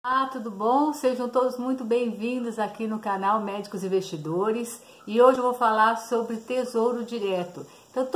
Olá, tudo bom? Sejam todos muito bem-vindos aqui no canal Médicos Investidores e hoje eu vou falar sobre Tesouro Direto. Então,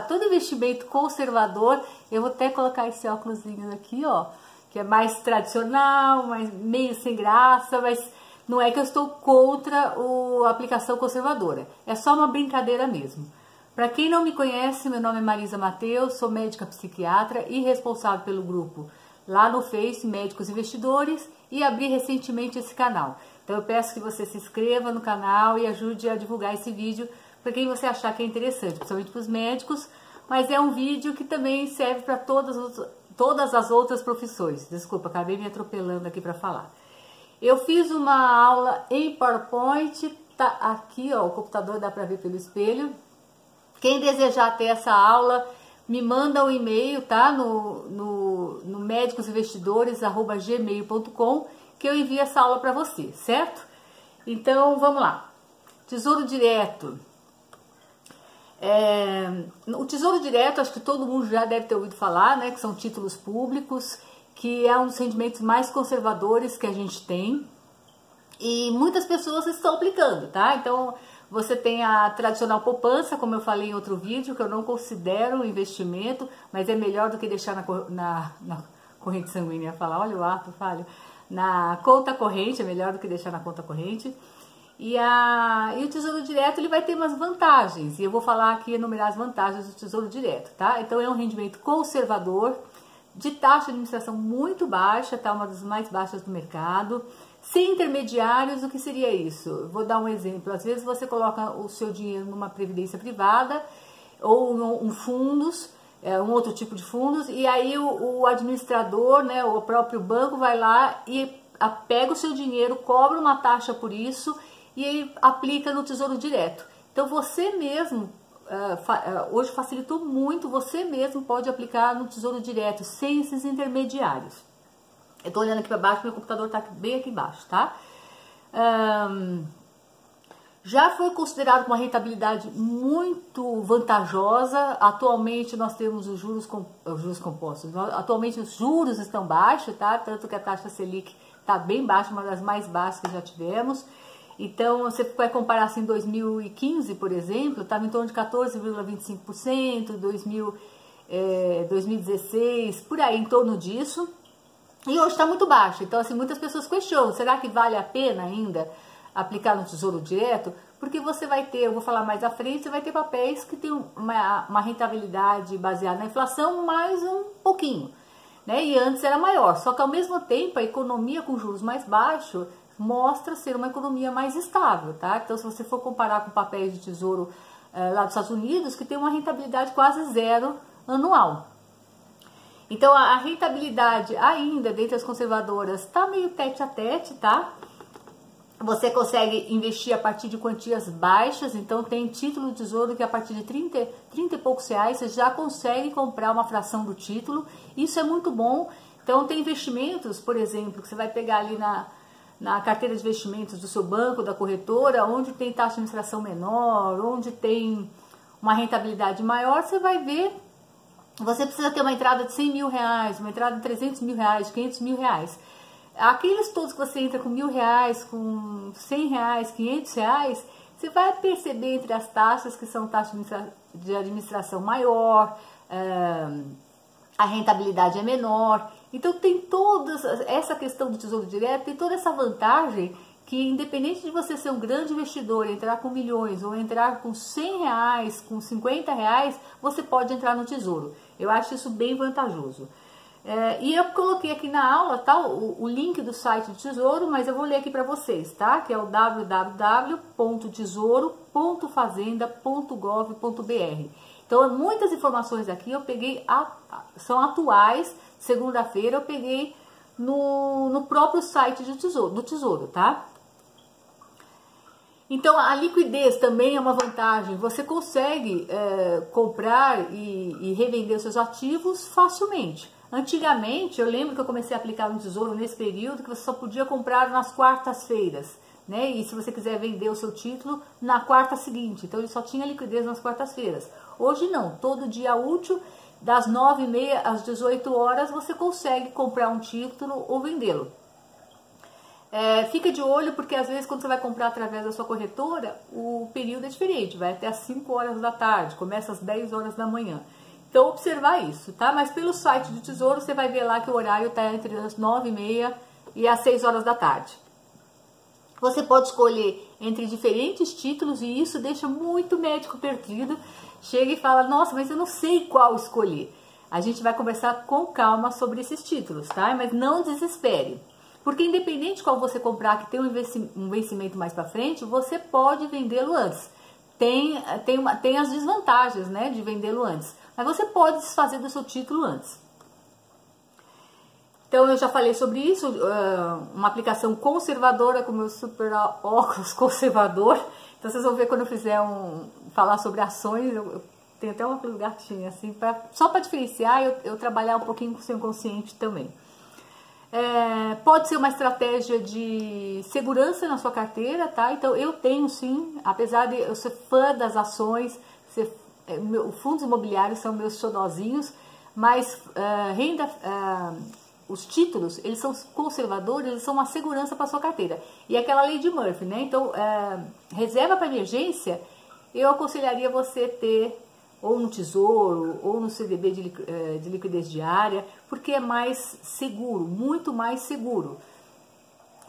todo investimento conservador, eu vou até colocar esse óculosinho aqui, ó, que é mais tradicional, mais meio sem graça, mas não é que eu estou contra a aplicação conservadora, é só uma brincadeira mesmo. Para quem não me conhece, meu nome é Marisa Mateus, sou médica psiquiatra e responsável pelo grupo lá no Face, Médicos Investidores, e abri recentemente esse canal. Então eu peço que você se inscreva no canal e ajude a divulgar esse vídeo para quem você achar que é interessante, principalmente para os médicos, mas é um vídeo que também serve para todas as outras profissões. Desculpa, acabei me atropelando aqui para falar. Eu fiz uma aula em PowerPoint, tá aqui, ó, o computador dá para ver pelo espelho. Quem desejar ter essa aula, me manda um e-mail, tá? No médicosinvestidores@gmail.com, que eu envio essa aula para você, certo? Então, vamos lá. Tesouro Direto. O Tesouro Direto, acho que todo mundo já deve ter ouvido falar, né? Que são títulos públicos, que é um dos rendimentos mais conservadores que a gente tem. E muitas pessoas estão aplicando, tá? Então, você tem a tradicional poupança, como eu falei em outro vídeo, que eu não considero um investimento, mas é melhor do que deixar na corrente sanguínea. Falar, olha o ato, falho. Na conta corrente, é melhor do que deixar na conta corrente. E o Tesouro Direto, ele vai ter umas vantagens. E eu vou falar aqui, enumerar as vantagens do Tesouro Direto, tá? Então, é um rendimento conservador, de taxa de administração muito baixa, tá? Uma das mais baixas do mercado. Sem intermediários, o que seria isso? Vou dar um exemplo. Às vezes você coloca o seu dinheiro numa previdência privada ou um fundos, um outro tipo de fundos, e aí o administrador, né, o próprio banco vai lá e pega o seu dinheiro, cobra uma taxa por isso e aí aplica no Tesouro Direto. Então você mesmo, hoje facilitou muito, você mesmo pode aplicar no Tesouro Direto sem esses intermediários. Eu tô olhando aqui para baixo, meu computador tá bem aqui embaixo, tá? Já foi considerado uma rentabilidade muito vantajosa. Atualmente nós temos os juros compostos. Atualmente os juros estão baixos, tá? Tanto que a taxa Selic tá bem baixa, uma das mais baixas que já tivemos. Então, você vai comparar assim, 2015, por exemplo, estava em torno de 14,25%, 2016, por aí, em torno disso. E hoje está muito baixo, então assim, muitas pessoas questionam, será que vale a pena ainda aplicar no Tesouro Direto? Porque você vai ter, eu vou falar mais à frente, você vai ter papéis que tem uma rentabilidade baseada na inflação mais um pouquinho, né? E antes era maior, só que ao mesmo tempo a economia com juros mais baixos mostra ser uma economia mais estável, tá? Então se você for comparar com papéis de tesouro lá dos Estados Unidos, que tem uma rentabilidade quase zero anual. Então, a rentabilidade ainda dentre as conservadoras está meio tete a tete, tá? Você consegue investir a partir de quantias baixas, então tem título do Tesouro que a partir de 30 e poucos reais você já consegue comprar uma fração do título. Isso é muito bom. Então, tem investimentos, por exemplo, que você vai pegar ali na carteira de investimentos do seu banco, da corretora, onde tem taxa de administração menor, onde tem uma rentabilidade maior, você vai ver. Você precisa ter uma entrada de 100 mil reais, uma entrada de 300 mil reais, de 500 mil reais. Aqueles todos que você entra com R$1.000, com R$100, 500 reais, você vai perceber entre as taxas que são taxas de administração maior, a rentabilidade é menor. Então tem toda essa questão do Tesouro Direto, tem toda essa vantagem que independente de você ser um grande investidor, entrar com milhões ou entrar com R$100, com R$50, você pode entrar no Tesouro. Eu acho isso bem vantajoso. E eu coloquei aqui na aula, tá, o link do site do Tesouro, mas eu vou ler aqui para vocês, tá? Que é o www.tesouro.fazenda.gov.br. Então, muitas informações aqui eu peguei, são atuais. Segunda-feira eu peguei no próprio site do Tesouro, tá? Então, a liquidez também é uma vantagem. Você consegue comprar e revender os seus ativos facilmente. Antigamente, eu lembro que eu comecei a aplicar no Tesouro nesse período que você só podia comprar nas quartas-feiras, né? E se você quiser vender o seu título na quarta seguinte. Então, ele só tinha liquidez nas quartas-feiras. Hoje não. Todo dia útil, das 9h30 às 18 horas, você consegue comprar um título ou vendê-lo. Fica de olho, porque às vezes quando você vai comprar através da sua corretora, o período é diferente, vai até às 5 horas da tarde, começa às 10 horas da manhã. Então, observar isso, tá? Mas pelo site do Tesouro, você vai ver lá que o horário está entre as 9h30 e as 6 horas da tarde. Você pode escolher entre diferentes títulos e isso deixa muito médico perdido. Chega e fala, nossa, mas eu não sei qual escolher. A gente vai conversar com calma sobre esses títulos, tá? Mas não desespere. Porque independente de qual você comprar, que tem um vencimento mais para frente, você pode vendê-lo antes. Tem as desvantagens, né, de vendê-lo antes. Mas você pode desfazer do seu título antes. Então, eu já falei sobre isso, uma aplicação conservadora com o meu super óculos conservador. Então, vocês vão ver quando eu fizer falar sobre ações, eu tenho até uma gatinha assim, só para diferenciar, eu trabalhar um pouquinho com o seu inconsciente também. Pode ser uma estratégia de segurança na sua carteira, tá? Então, eu tenho sim, apesar de eu ser fã das ações, fundos imobiliários são meus xodozinhos, mas os títulos, eles são conservadores, eles são uma segurança para sua carteira. E aquela lei de Murphy, né? Então, reserva para emergência, eu aconselharia você ter ou no Tesouro, ou no CDB de liquidez diária, porque é mais seguro, muito mais seguro.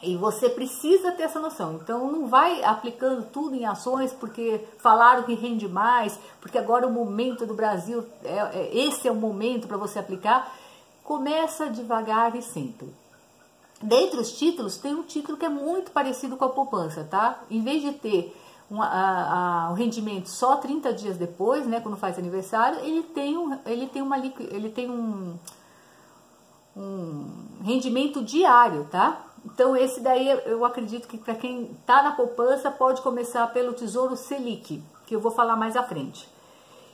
E você precisa ter essa noção. Então, não vai aplicando tudo em ações porque falaram que rende mais, porque agora o momento do Brasil, esse é o momento para você aplicar. Começa devagar e sempre. Dentre os títulos, tem um título que é muito parecido com a poupança, tá? Em vez de ter o rendimento só 30 dias depois, né, quando faz aniversário, ele tem um rendimento diário, tá? Então, esse daí eu acredito que para quem está na poupança pode começar pelo Tesouro Selic, que eu vou falar mais à frente.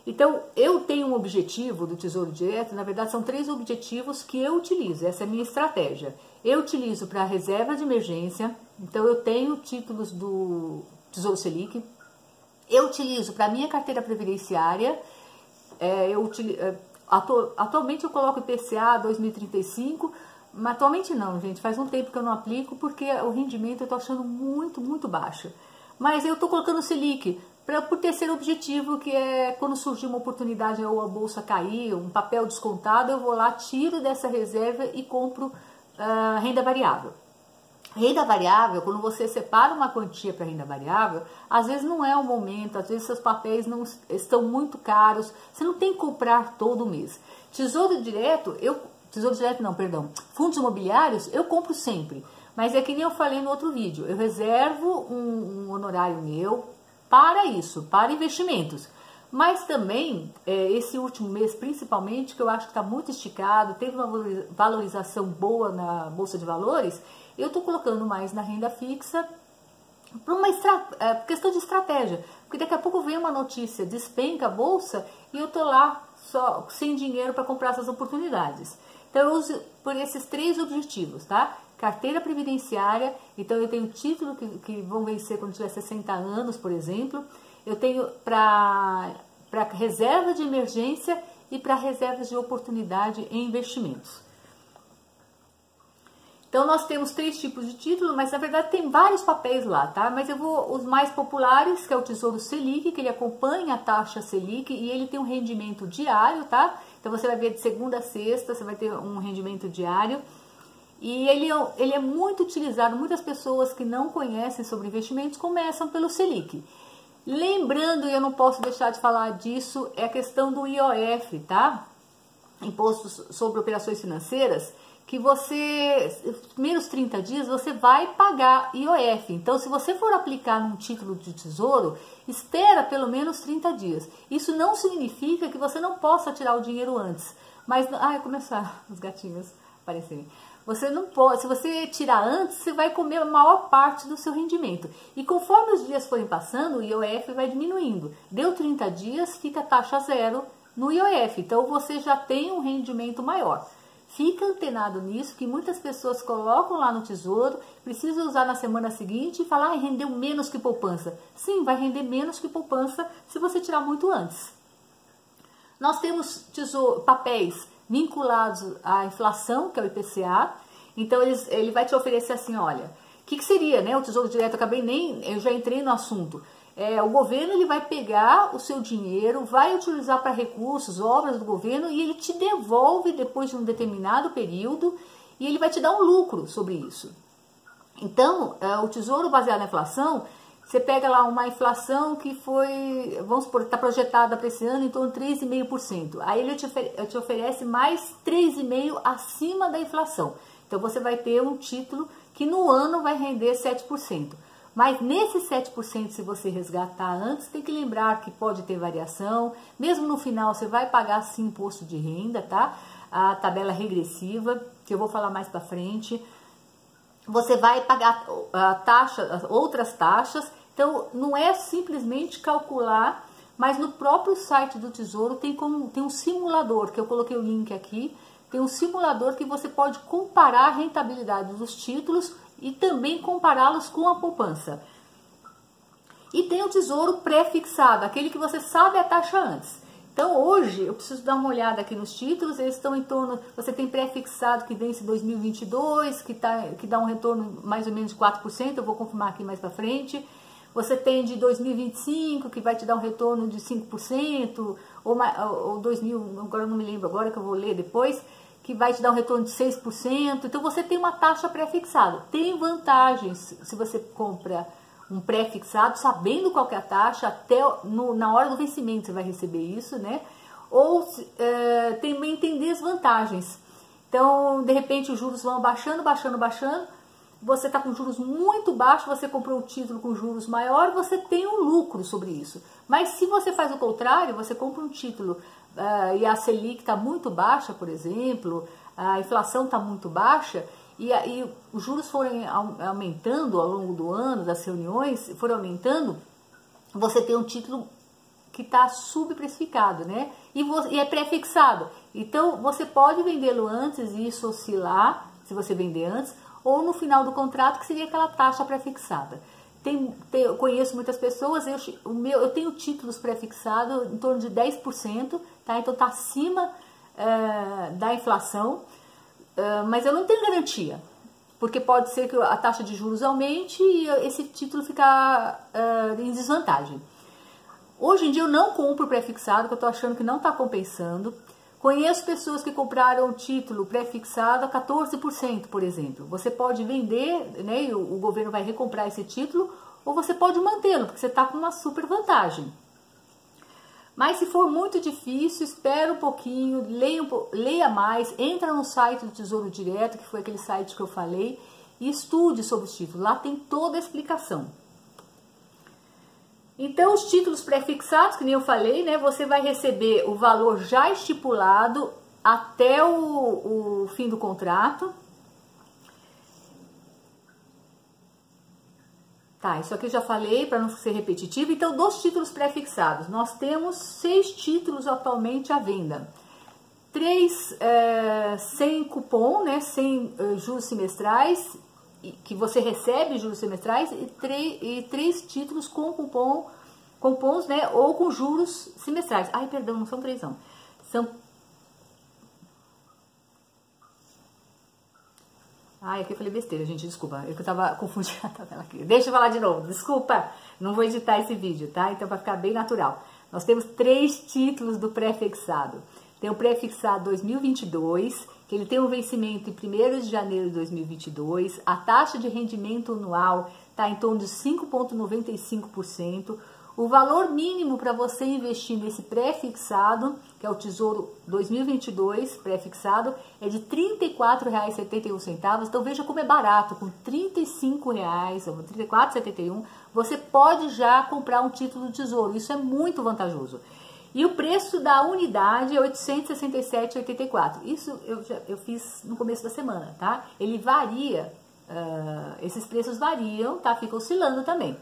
Então, eu tenho um objetivo do Tesouro Direto, na verdade são 3 objetivos que eu utilizo, essa é a minha estratégia. Eu utilizo para reserva de emergência, então eu tenho títulos do Tesouro Selic, eu utilizo para minha carteira previdenciária, atualmente eu coloco IPCA 2035, mas atualmente não, gente, faz um tempo que eu não aplico porque o rendimento eu estou achando muito, muito baixo. Mas eu estou colocando o Selic por terceiro objetivo, que é quando surgir uma oportunidade ou a bolsa cair, um papel descontado, eu vou lá, tiro dessa reserva e compro renda variável. Renda variável, quando você separa uma quantia para renda variável, às vezes não é o momento, às vezes seus papéis não estão muito caros, você não tem que comprar todo mês. Tesouro direto não, perdão, fundos imobiliários eu compro sempre, mas é que nem eu falei no outro vídeo, eu reservo um honorário meu para isso, para investimentos. Mas também, esse último mês principalmente, que eu acho que está muito esticado, teve uma valorização boa na Bolsa de Valores, eu estou colocando mais na renda fixa por uma questão de estratégia. Porque daqui a pouco vem uma notícia, despenca a Bolsa e eu estou lá só sem dinheiro para comprar essas oportunidades. Então eu uso por esses 3 objetivos, tá? Carteira previdenciária, então eu tenho título que vão vencer quando tiver 60 anos, por exemplo. Eu tenho para reserva de emergência e para reservas de oportunidade em investimentos. Então nós temos 3 tipos de título, mas na verdade tem vários papéis lá, tá? Mas os mais populares, que é o Tesouro Selic, que ele acompanha a taxa Selic e ele tem um rendimento diário, tá? Então você vai ver de segunda a sexta, você vai ter um rendimento diário. E ele é muito utilizado, muitas pessoas que não conhecem sobre investimentos começam pelo Selic. Lembrando, e eu não posso deixar de falar disso, é a questão do IOF, tá? Imposto sobre Operações Financeiras, que você, nos primeiros 30 dias, você vai pagar IOF. Então, se você for aplicar num título de tesouro, espera pelo menos 30 dias. Isso não significa que você não possa tirar o dinheiro antes. Mas, começaram os gatinhos aparecerem. Você não pode, se você tirar antes, você vai comer a maior parte do seu rendimento. E conforme os dias forem passando, o IOF vai diminuindo. Deu 30 dias, fica taxa zero no IOF. Então, você já tem um rendimento maior. Fica antenado nisso, que muitas pessoas colocam lá no tesouro, precisa usar na semana seguinte e falar, rendeu menos que poupança. Sim, vai render menos que poupança se você tirar muito antes. Nós temos papéis vinculados à inflação, que é o IPCA. Então, ele vai te oferecer assim, olha, que seria, né, o Tesouro Direto? Eu já entrei no assunto. O governo ele vai pegar o seu dinheiro, vai utilizar para recursos, obras do governo, e ele te devolve depois de um determinado período, e ele vai te dar um lucro sobre isso. Então, o Tesouro baseado na inflação, você pega lá uma inflação que foi, vamos supor, está projetada para esse ano em torno de 3,5%. Aí ele te oferece mais 3,5% acima da inflação. Então, você vai ter um título que no ano vai render 7%. Mas nesse 7%, se você resgatar antes, tem que lembrar que pode ter variação. Mesmo no final, você vai pagar sim imposto de renda, tá? A tabela regressiva, que eu vou falar mais para frente. Você vai pagar outras taxas. Então, não é simplesmente calcular, mas no próprio site do Tesouro tem um simulador, que eu coloquei o link aqui. Tem um simulador que você pode comparar a rentabilidade dos títulos e também compará-los com a poupança. E tem o Tesouro pré-fixado, aquele que você sabe a taxa antes. Então hoje eu preciso dar uma olhada aqui nos títulos, eles estão em torno, você tem pré-fixado que vence 2022, que dá um retorno mais ou menos de 4%, eu vou confirmar aqui mais para frente. Você tem de 2025, que vai te dar um retorno de 5%, ou 2000, agora eu não me lembro agora, que eu vou ler depois, que vai te dar um retorno de 6%. Então você tem uma taxa pré-fixada. Tem vantagens se você compra um pré-fixado, sabendo qual que é a taxa, até na hora do vencimento você vai receber isso, né? Ou também tem desvantagens. Então, de repente, os juros vão baixando, você está com juros muito baixos, você comprou um título com juros maior, você tem um lucro sobre isso. Mas se você faz o contrário, você compra um título e a Selic está muito baixa, por exemplo, a inflação está muito baixa, e os juros forem aumentando ao longo do ano, das reuniões, foram aumentando, você tem um título que está subprecificado, né? E é pré-fixado. Então, você pode vendê-lo antes e isso oscilar, se você vender antes, ou no final do contrato, que seria aquela taxa pré-fixada. Eu conheço muitas pessoas, eu tenho títulos pré-fixados em torno de 10%, tá? Então está acima da inflação, mas eu não tenho garantia, porque pode ser que a taxa de juros aumente e esse título ficar em desvantagem. Hoje em dia eu não compro pré-fixado, porque eu estou achando que não está compensando. Conheço pessoas que compraram o título pré-fixado a 14%, por exemplo. Você pode vender, né, e o governo vai recomprar esse título, ou você pode mantê-lo, porque você está com uma super vantagem. Mas se for muito difícil, espera um pouquinho, leia mais, entra no site do Tesouro Direto, que foi aquele site que eu falei, e estude sobre os títulos. Lá tem toda a explicação. Então, os títulos pré-fixados, que nem eu falei, né, você vai receber o valor já estipulado até o fim do contrato. Tá, isso aqui eu já falei para não ser repetitivo. Então, dos títulos pré-fixados, nós temos 6 títulos atualmente à venda. 3 sem cupom, né, sem juros semestrais, que você recebe juros semestrais, e 3 títulos com cupons, né, ou com juros semestrais. Ai, perdão, não são 3 não. Ai, aqui eu falei besteira, gente, desculpa. Eu tava confundindo a tabela aqui. Deixa eu falar de novo, desculpa. Não vou editar esse vídeo, tá? Então, para ficar bem natural. Nós temos 3 títulos do pré-fixado. Tem o pré-fixado 2022, que ele tem um vencimento em 1º de janeiro de 2022. A taxa de rendimento anual está em torno de 5,95%. O valor mínimo para você investir nesse pré-fixado, que é o Tesouro 2022 pré-fixado, é de R$ 34,71. Então veja como é barato, com R$ 35,00, ou R$ 34,71, você pode já comprar um título do Tesouro. Isso é muito vantajoso. E o preço da unidade é R$ 867,84. Isso eu fiz no começo da semana, tá? Ele varia, esses preços variam, tá? Fica oscilando também.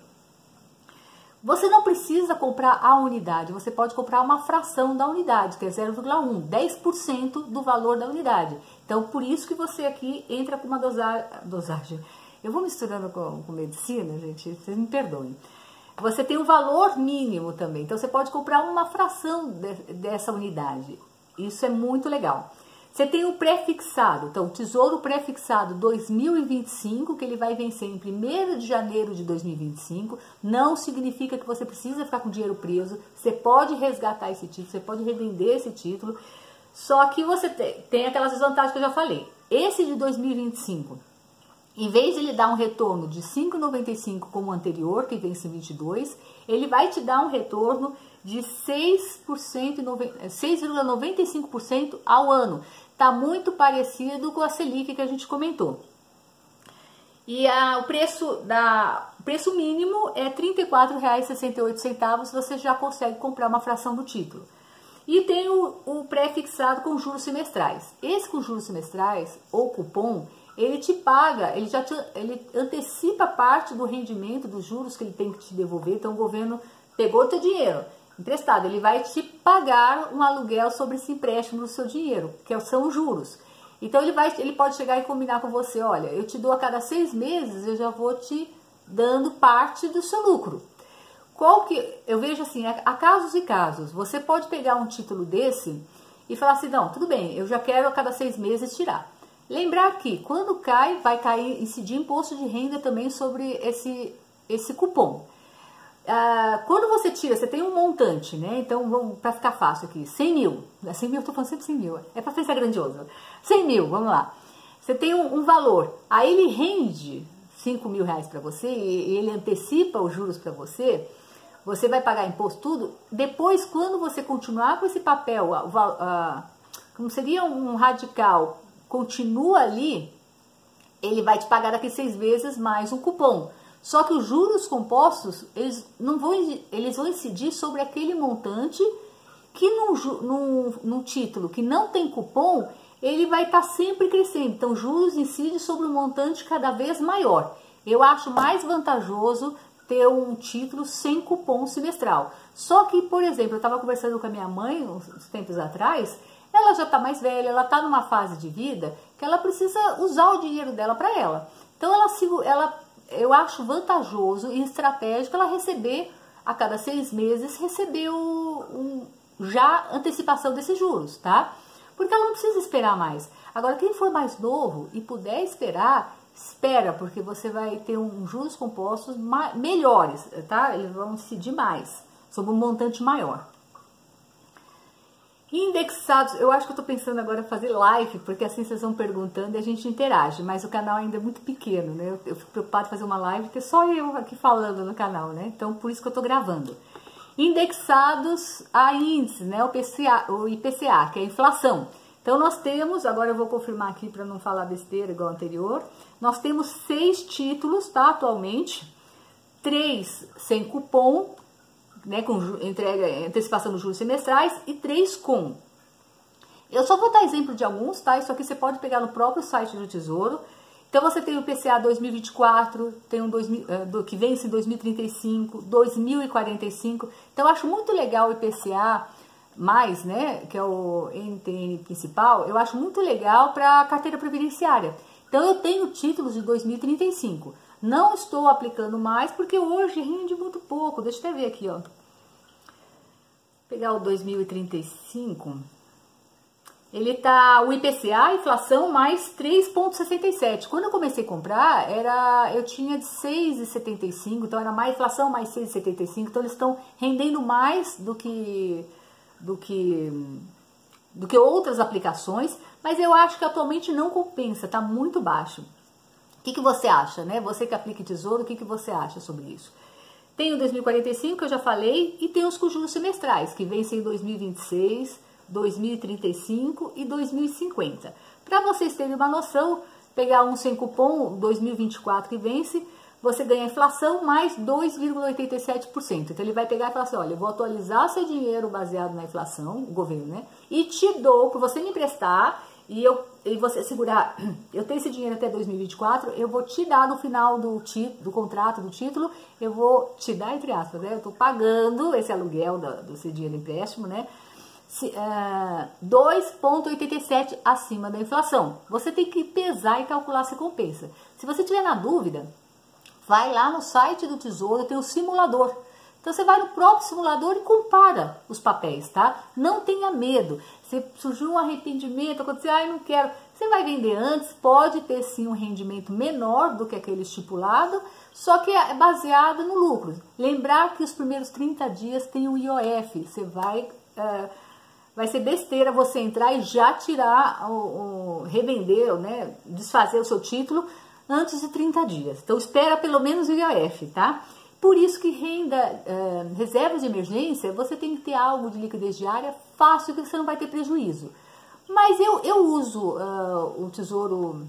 Você não precisa comprar a unidade, você pode comprar uma fração da unidade, que é 0,1, 10% do valor da unidade. Então, por isso que você aqui entra com uma dosagem. Eu vou misturando com medicina, gente, vocês me perdoem. Você tem um valor mínimo também, então você pode comprar uma fração dessa unidade. Isso é muito legal. Você tem o pré-fixado, então o Tesouro Pré-fixado 2025, que ele vai vencer em 1º de janeiro de 2025, não significa que você precisa ficar com dinheiro preso, você pode resgatar esse título, você pode revender esse título, só que você tem aquelas desvantagens que eu já falei. Esse de 2025, em vez de ele dar um retorno de 5,95 como o anterior, que vence em 22, ele vai te dar um retorno de 6,95% ao ano. Está muito parecido com a Selic que a gente comentou. E o preço mínimo é R$ 34,68, você já consegue comprar uma fração do título. E tem o pré-fixado com juros semestrais. Esse com juros semestrais, ou cupom, ele te paga, ele antecipa parte do rendimento dos juros que ele tem que te devolver. Então o governo pegou o teu dinheiro emprestado, ele vai te pagar um aluguel sobre esse empréstimo do seu dinheiro, que são os juros. Então ele pode chegar e combinar com você, olha, eu te dou a cada 6 meses, eu já vou te dando parte do seu lucro. Eu vejo assim, há casos e casos. Você pode pegar um título desse e falar assim, não, tudo bem, eu já quero a cada 6 meses tirar. Lembrar que quando vai incidir imposto de renda também sobre esse cupom. Quando você tira, você tem um montante, né? Então, para ficar fácil aqui, 100 mil. 100 mil, eu tô falando sempre 100 mil. É para pensar grandioso. 100 mil, vamos lá. Você tem um valor, aí ele rende 5 mil reais para você e ele antecipa os juros para você. Você vai pagar imposto, tudo. Depois, quando você continuar com esse papel, como seria um radical, continua ali, ele vai te pagar daqui 6 vezes mais um cupom. Só que os juros compostos, eles vão incidir sobre aquele montante que num título que não tem cupom, ele vai estar sempre crescendo. Então, juros incidem sobre um montante cada vez maior. Eu acho mais vantajoso ter um título sem cupom semestral. Só que, por exemplo, eu estava conversando com a minha mãe uns tempos atrás, ela já está mais velha, ela está numa fase de vida que ela precisa usar o dinheiro dela para ela. Então, eu acho vantajoso e estratégico ela receber, a cada 6 meses, receber já antecipação desses juros, tá? Porque ela não precisa esperar mais. Agora, quem for mais novo e puder esperar, espera, porque você vai ter juros compostos melhores, tá? Eles vão incidir mais, sobre um montante maior. Indexados, eu acho que eu tô pensando agora em fazer live, porque assim vocês vão perguntando e a gente interage, mas o canal ainda é muito pequeno, né? Eu fico preocupada em fazer uma live, porque só eu aqui falando no canal, né? Então, por isso que eu tô gravando. Indexados a índice, né? O IPCA, que é a inflação. Então, nós temos, agora eu vou confirmar aqui para não falar besteira igual ao anterior, nós temos 6 títulos, tá? Atualmente, 3 sem cupom, né, com antecipação dos juros semestrais, e 3 com. Eu só vou dar exemplo de alguns, tá? Isso aqui você pode pegar no próprio site do Tesouro. Então você tem o IPCA 2024, tem que vence em 2035, 2045. Então eu acho muito legal o IPCA mais, né, que é o NTN principal, eu acho muito legal para a carteira previdenciária. Então eu tenho títulos de 2035. Não estou aplicando mais porque hoje rende muito pouco. Deixa eu até ver aqui, ó. Vou pegar o 2035. Ele tá o IPCA, inflação, mais 3,67. Quando eu comecei a comprar, eu tinha de 6,75, então era mais inflação, mais 6,75. Então eles estão rendendo mais do que outras aplicações, mas eu acho que atualmente não compensa, tá muito baixo. O que você acha, né? Você que aplica Tesouro, o que você acha sobre isso? Tem o 2045, que eu já falei, e tem os com juros semestrais, que vencem em 2026, 2035 e 2050. Para vocês terem uma noção, pegar um sem cupom, 2024 que vence, você ganha inflação mais 2,87%. Então ele vai pegar e falar assim, olha, eu vou atualizar seu dinheiro baseado na inflação, o governo, né? E te dou, para você me emprestar, e você segurar, eu tenho esse dinheiro até 2024, eu vou te dar no final do contrato, do título, eu vou te dar, entre aspas, né? Eu estou pagando esse aluguel desse dinheiro de empréstimo, né? 2,87 acima da inflação. Você tem que pesar e calcular se compensa. Se você tiver na dúvida, vai lá no site do Tesouro, tem o simulador. Então você vai no próprio simulador e compara os papéis, tá? Não tenha medo. Se surgiu um arrependimento, acontecer, ai, não quero. Você vai vender antes, pode ter sim um rendimento menor do que aquele estipulado, só que é baseado no lucro. Lembrar que os primeiros 30 dias tem o IOF, você vai ser besteira você entrar e já tirar, revender, né, desfazer o seu título antes de 30 dias. Então espera pelo menos o IOF, tá? Por isso que reserva de emergência, você tem que ter algo de liquidez diária fácil, que você não vai ter prejuízo. Mas eu uso o Tesouro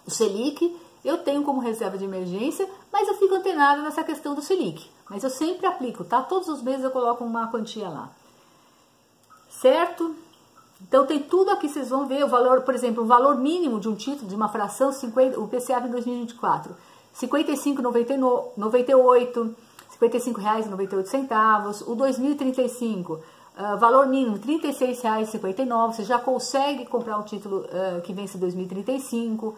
Selic, eu tenho como reserva de emergência, mas eu fico antenada nessa questão do Selic. Mas eu sempre aplico, tá? Todos os meses eu coloco uma quantia lá. Certo? Então tem tudo aqui, vocês vão ver o valor, por exemplo, o valor mínimo de um título, de uma fração, o PCA de 2024, R$ 55,98, R$ 55,98, o 2035, valor mínimo R$ 36,59, você já consegue comprar um título que vence em 2035,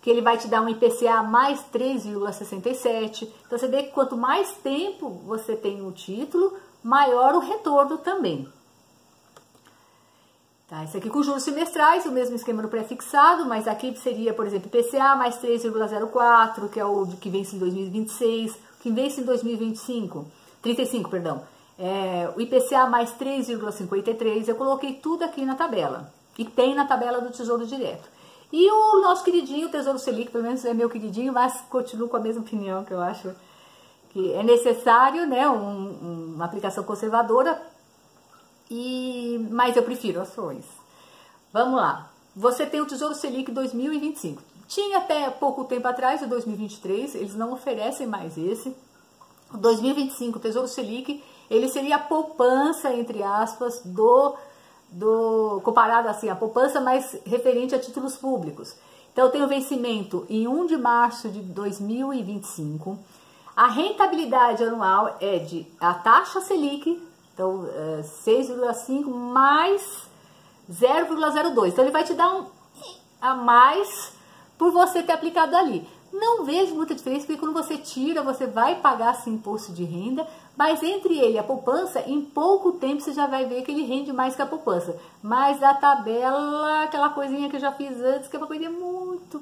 que ele vai te dar um IPCA mais 3,67, então você vê que quanto mais tempo você tem o título, maior o retorno também. Tá, esse aqui com juros semestrais, o mesmo esquema no pré-fixado, mas aqui seria, por exemplo, IPCA mais 3,04, que é o que vence em 2026, que vence em 35, perdão. O IPCA mais 3,53, eu coloquei tudo aqui na tabela, e tem na tabela do Tesouro Direto. E o nosso queridinho, o Tesouro Selic, pelo menos é meu queridinho, mas continuo com a mesma opinião, que eu acho que é necessário, né, uma aplicação conservadora, mas eu prefiro ações. Vamos lá. Você tem o Tesouro Selic 2025. Tinha até pouco tempo atrás o 2023, eles não oferecem mais esse. O 2025, o Tesouro Selic, ele seria a poupança, entre aspas, comparado assim, a poupança mais referente a títulos públicos. Então tem o vencimento em 1 de março de 2025. A rentabilidade anual é a taxa Selic, então, 6,5 mais 0,02. Então, ele vai te dar a mais por você ter aplicado ali. Não vejo muita diferença, porque quando você tira, você vai pagar esse imposto de renda, mas entre ele e a poupança, em pouco tempo você já vai ver que ele rende mais que a poupança. Mas a tabela, aquela coisinha que eu já fiz antes, que é uma coisinha muito...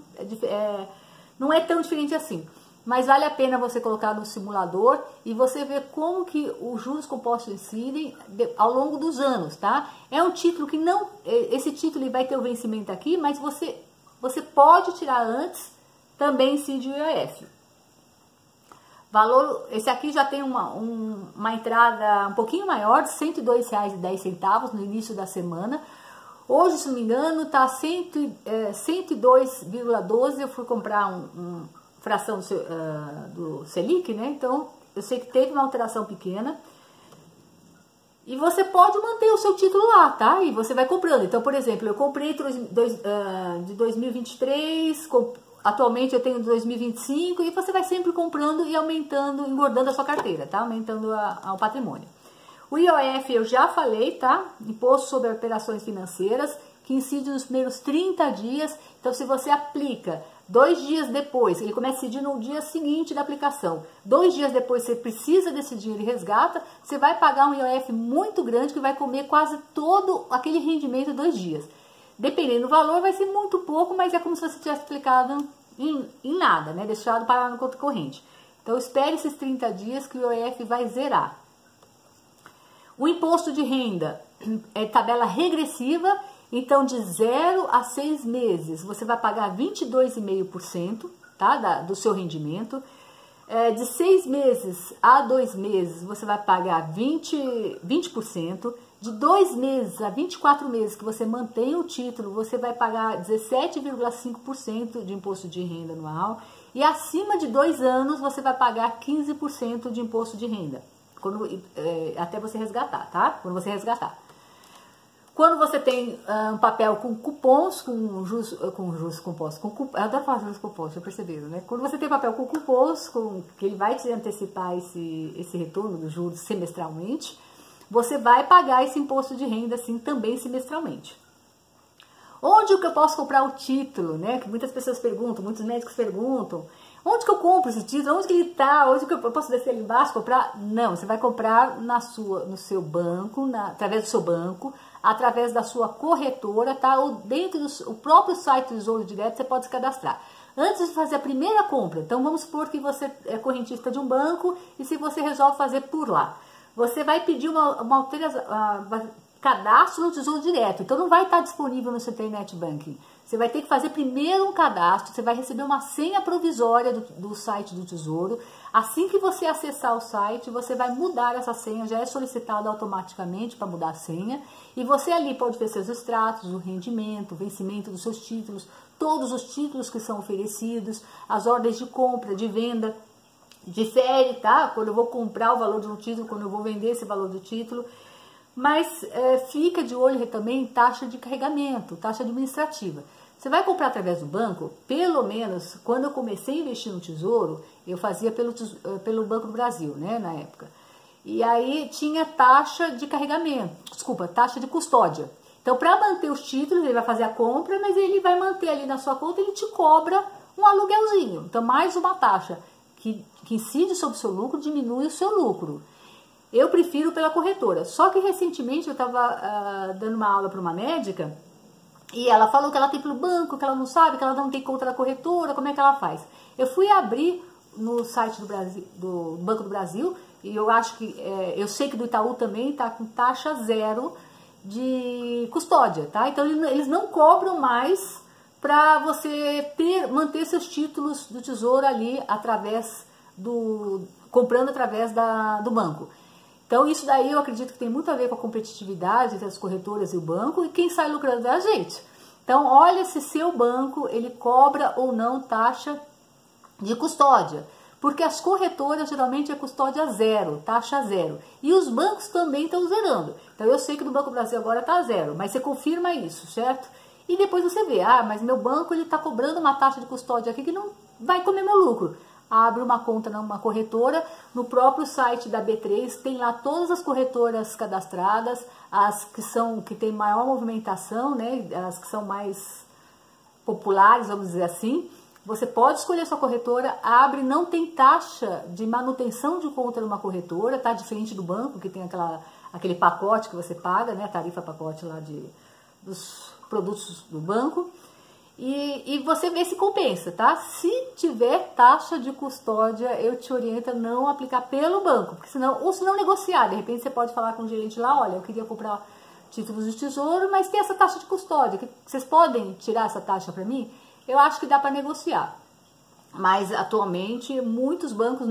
não é tão diferente assim. Mas vale a pena você colocar no simulador e você ver como que os juros compostos incidem ao longo dos anos, tá? É um título que não... Esse título ele vai ter o vencimento aqui, mas você pode tirar antes, também incide o IOF. Esse aqui já tem uma entrada um pouquinho maior, de R$ 102,10 no início da semana. Hoje, se não me engano, está 102,12. Eu fui comprar fração do Selic, né? Então, eu sei que teve uma alteração pequena. E você pode manter o seu título lá, tá? E você vai comprando. Então, por exemplo, eu comprei de 2023, atualmente eu tenho de 2025, e você vai sempre comprando e aumentando, engordando a sua carteira, tá? Aumentando o patrimônio. O IOF eu já falei, tá? Imposto sobre Operações Financeiras, que incide nos primeiros 30 dias. Então, se você aplica 2 dias depois, ele começa a incidir no dia seguinte da aplicação. 2 dias depois você precisa desse dinheiro e resgata, você vai pagar um IOF muito grande que vai comer quase todo aquele rendimento 2 dias. Dependendo do valor, vai ser muito pouco, mas é como se você tivesse aplicado em nada, né? Deixado parar no conta corrente. Então espere esses 30 dias que o IOF vai zerar. O imposto de renda é tabela regressiva. Então, de 0 a 6 meses, você vai pagar 22,5%, tá, do seu rendimento. De 6 meses a 2 meses, você vai pagar 20%. De 2 meses a 24 meses que você mantém o título, você vai pagar 17,5% de imposto de renda anual. E acima de 2 anos, você vai pagar 15% de imposto de renda, até você resgatar, tá? Quando você resgatar. Quando você tem um papel com cupons, com juros compostos, eu adoro falar juros compostos, já perceberam, né? Quando você tem papel com cupons, que ele vai te antecipar esse retorno dos juros semestralmente, você vai pagar esse imposto de renda, assim, também semestralmente. Onde que eu posso comprar o título, né? Que muitas pessoas perguntam, muitos médicos perguntam. Onde que eu compro esse título? Onde que ele está? Onde que eu posso descer ali embaixo comprar? Não, você vai comprar no seu banco, através do seu banco, através da sua corretora, tá? Ou dentro do próprio site do Tesouro Direto, você pode se cadastrar. Antes de fazer a primeira compra, então vamos supor que você é correntista de um banco e se você resolve fazer por lá, você vai pedir uma alteração, cadastro no Tesouro Direto, então não vai estar disponível no seu Internet Banking. Você vai ter que fazer primeiro um cadastro, você vai receber uma senha provisória do site do Tesouro. Assim que você acessar o site, você vai mudar essa senha, já é solicitado automaticamente para mudar a senha. E você ali pode ver seus extratos, o rendimento, o vencimento dos seus títulos, todos os títulos que são oferecidos, as ordens de compra, de venda, difere, tá? Quando eu vou comprar o valor de um título, quando eu vou vender esse valor do título. Mas fica de olho também em taxa de carregamento, taxa administrativa. Você vai comprar através do banco, pelo menos, quando eu comecei a investir no Tesouro, eu fazia pelo Banco do Brasil, né, na época. E aí tinha taxa de carregamento, desculpa, taxa de custódia. Então, para manter os títulos, ele vai fazer a compra, mas ele vai manter ali na sua conta, ele te cobra um aluguelzinho. Então, mais uma taxa que incide sobre o seu lucro, diminui o seu lucro. Eu prefiro pela corretora. Só que recentemente eu estava dando uma aula para uma médica e ela falou que ela tem pelo banco, que ela não sabe, que ela não tem conta da corretora, como é que ela faz? Eu fui abrir no site do Banco do Brasil e eu acho que, eu sei que do Itaú também está com taxa zero de custódia, tá? Então eles não cobram mais para você manter seus títulos do Tesouro ali comprando através do banco. Então, isso daí eu acredito que tem muito a ver com a competitividade entre as corretoras e o banco, e quem sai lucrando é a gente. Então, olha se seu banco, ele cobra ou não taxa de custódia, porque as corretoras geralmente é custódia zero, taxa zero, e os bancos também estão zerando. Então, eu sei que no Banco do Brasil agora está zero, mas você confirma isso, certo? E depois você vê, mas meu banco ele está cobrando uma taxa de custódia aqui que não vai comer meu lucro. Abre uma conta numa corretora, no próprio site da B3 tem lá todas as corretoras cadastradas, as que tem maior movimentação, né, as que são mais populares, vamos dizer assim. Você pode escolher sua corretora, abre, não tem taxa de manutenção de conta numa corretora, tá? Diferente do banco, que tem aquele pacote que você paga, né, tarifa pacote lá dos produtos do banco. E você vê se compensa, tá? Se tiver taxa de custódia, eu te oriento a não aplicar pelo banco, porque senão, ou se não negociar, de repente você pode falar com o gerente lá, olha, eu queria comprar títulos de Tesouro, mas tem essa taxa de custódia, vocês podem tirar essa taxa para mim? Eu acho que dá para negociar, mas atualmente muitos bancos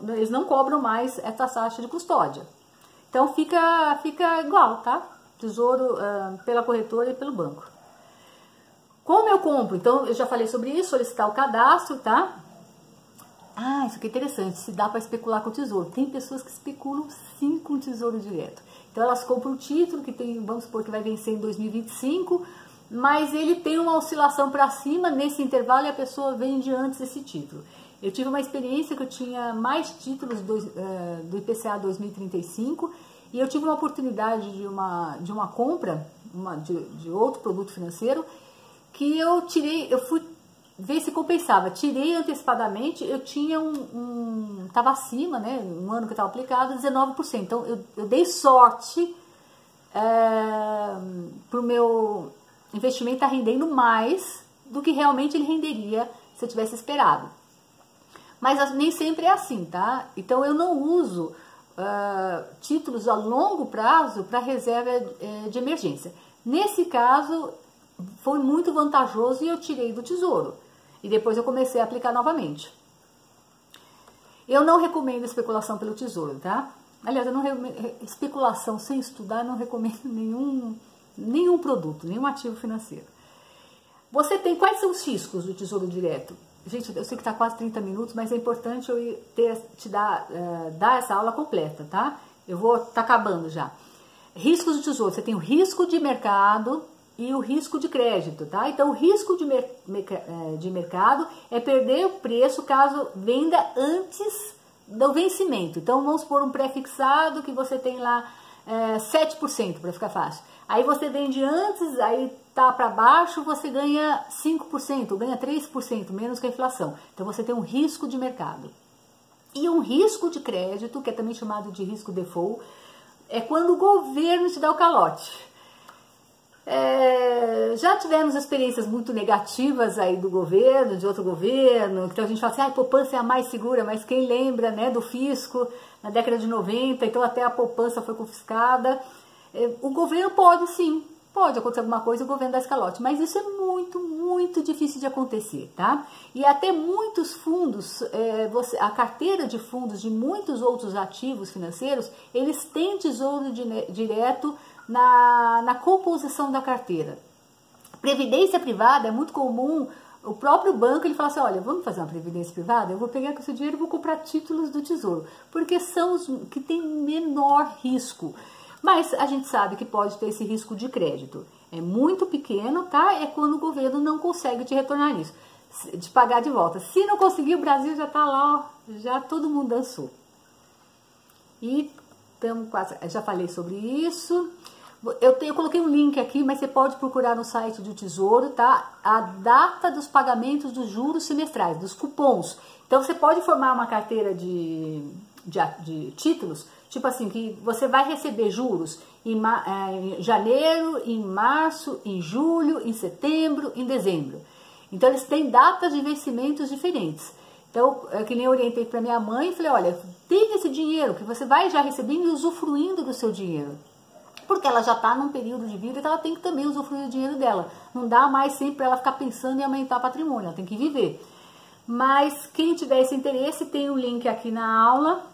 eles não cobram mais essa taxa de custódia. Então fica igual, tá? Tesouro pela corretora e pelo banco. Como eu compro? Então, eu já falei sobre isso, solicitar o cadastro, tá? Isso aqui é interessante, se dá para especular com o Tesouro. Tem pessoas que especulam sim com o Tesouro Direto. Então, elas compram o título, que tem, vamos supor que vai vencer em 2025, mas ele tem uma oscilação para cima nesse intervalo e a pessoa vende antes desse título. Eu tive uma experiência que eu tinha mais títulos do IPCA 2035 e eu tive uma oportunidade de uma compra de outro produto financeiro que eu fui ver se compensava, tirei antecipadamente, eu tinha estava acima, né, um ano que estava aplicado, 19%, então eu dei sorte para o meu investimento estar rendendo mais do que realmente ele renderia se eu tivesse esperado. Mas nem sempre é assim, tá? Então eu não uso títulos a longo prazo para reserva de emergência. Nesse caso, foi muito vantajoso e eu tirei do Tesouro. E depois eu comecei a aplicar novamente. Eu não recomendo especulação pelo Tesouro, tá? Aliás, eu não especulação sem estudar, eu não recomendo nenhum produto, nenhum ativo financeiro. Quais são os riscos do Tesouro Direto? Gente, eu sei que está quase 30 minutos, mas é importante eu te dar essa aula completa, tá? Eu vou estar acabando já. Riscos do Tesouro, você tem o risco de mercado e o risco de crédito, tá? Então, o risco de mercado é perder o preço caso venda antes do vencimento. Então, vamos supor um pré-fixado que você tem lá 7%, para ficar fácil. Aí você vende antes, aí tá para baixo, você ganha 5%, ganha 3%, menos que a inflação. Então você tem um risco de mercado. E um risco de crédito, que é também chamado de risco default, é quando o governo te dá o calote. Já tivemos experiências muito negativas aí do governo, de outro governo, então a gente fala assim, a poupança é a mais segura, mas quem lembra, né, do fisco na década de 90, então até a poupança foi confiscada. O governo pode sim, pode acontecer alguma coisa, o governo dá esse calote, mas isso é muito, muito difícil de acontecer, tá? E até muitos fundos, a carteira de fundos de muitos outros ativos financeiros, eles têm tesouro direto na composição da carteira. Previdência privada é muito comum, o próprio banco ele fala assim, olha, vamos fazer uma previdência privada, eu vou pegar com esse dinheiro e vou comprar títulos do tesouro, porque são os que têm menor risco. Mas a gente sabe que pode ter esse risco de crédito. É muito pequeno, tá? É quando o governo não consegue te retornar isso, de pagar de volta. Se não conseguir, o Brasil já tá lá, ó, já todo mundo dançou. E estamos quase, já falei sobre isso. Eu coloquei um link aqui, mas você pode procurar no site do Tesouro, tá? A data dos pagamentos dos juros semestrais, dos cupons. Então você pode formar uma carteira de títulos, tipo assim, que você vai receber juros em janeiro, em março, em julho, em setembro, em dezembro. Então eles têm datas de vencimentos diferentes. Então, que nem eu orientei para minha mãe, falei, olha, tem esse dinheiro que você vai já recebendo e usufruindo do seu dinheiro. Porque ela já está num período de vida que ela tem que também usufruir do dinheiro dela. Não dá mais sempre para ela ficar pensando em aumentar o patrimônio, ela tem que viver. Mas quem tiver esse interesse, tem o link aqui na aula.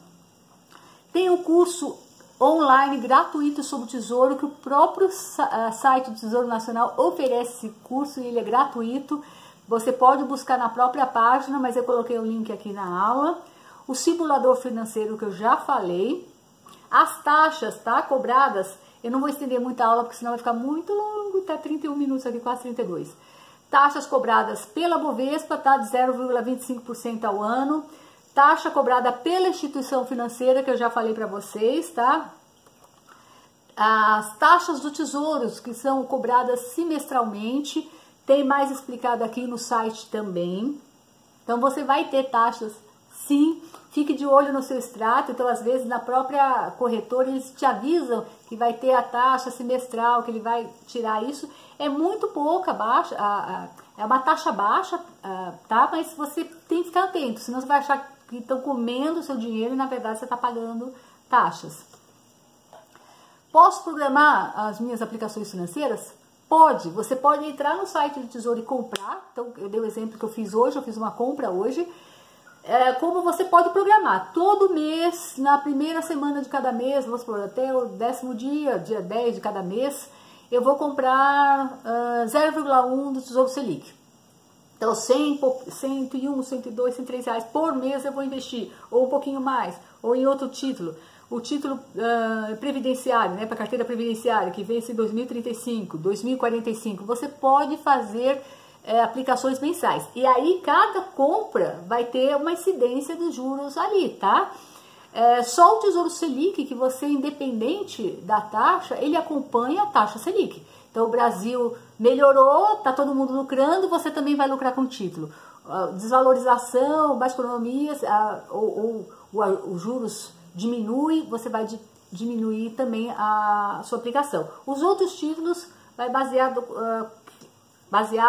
Tem um curso online gratuito sobre o Tesouro, que o próprio site do Tesouro Nacional oferece esse curso e ele é gratuito. Você pode buscar na própria página, mas eu coloquei o link aqui na aula. O simulador financeiro que eu já falei. As taxas, tá, cobradas, eu não vou estender muita aula, porque senão vai ficar muito longo, tá 31 minutos aqui, quase 32. Taxas cobradas pela Bovespa, tá, de 0,25% ao ano. Taxa cobrada pela instituição financeira, que eu já falei para vocês, tá? As taxas do Tesouro, que são cobradas semestralmente, tem mais explicado aqui no site também. Então, você vai ter taxas, sim. Fique de olho no seu extrato. Então, às vezes, na própria corretora, eles te avisam que vai ter a taxa semestral, que ele vai tirar isso. É muito pouca, baixa, é uma taxa baixa, tá? Mas você tem que ficar atento, senão você vai achar que estão comendo o seu dinheiro e, na verdade, você está pagando taxas. Posso programar as minhas aplicações financeiras? Pode. Você pode entrar no site do Tesouro e comprar. Então, eu dei o exemplo que eu fiz hoje, eu fiz uma compra hoje. Como você pode programar todo mês, na primeira semana de cada mês, vamos supor, até o 10º dia, dia 10 de cada mês, eu vou comprar 0,1 do Tesouro Selic. Então, 100, 101, 102, 103 reais por mês eu vou investir, ou um pouquinho mais, ou em outro título. O título previdenciário, né, para carteira previdenciária, que vence em 2035, 2045, você pode fazer aplicações mensais. E aí, cada compra vai ter uma incidência dos juros ali, tá? Só o Tesouro Selic, que você, independente da taxa, ele acompanha a taxa Selic. Então, o Brasil melhorou, tá todo mundo lucrando, você também vai lucrar com o título. Desvalorização, baixa economia, os juros diminui, você vai diminuir também a sua aplicação. Os outros títulos vai baseado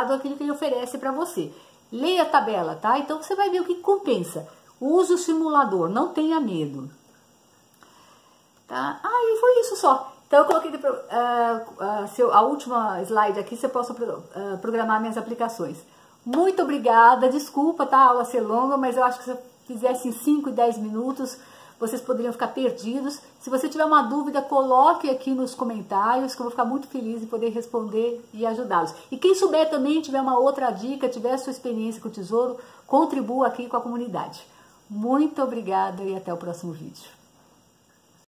naquilo que ele oferece para você. Leia a tabela, tá? Então você vai ver o que compensa. Use o simulador, não tenha medo. Tá? E foi isso só. Então eu coloquei a última slide aqui, você possa programar minhas aplicações. Muito obrigada, desculpa, tá? A aula ser longa, mas eu acho que se eu fizesse em 5 e 10 minutos, vocês poderiam ficar perdidos. Se você tiver uma dúvida, coloque aqui nos comentários, que eu vou ficar muito feliz em poder responder e ajudá-los. E quem souber também, tiver uma outra dica, tiver a sua experiência com o Tesouro, contribua aqui com a comunidade. Muito obrigada e até o próximo vídeo.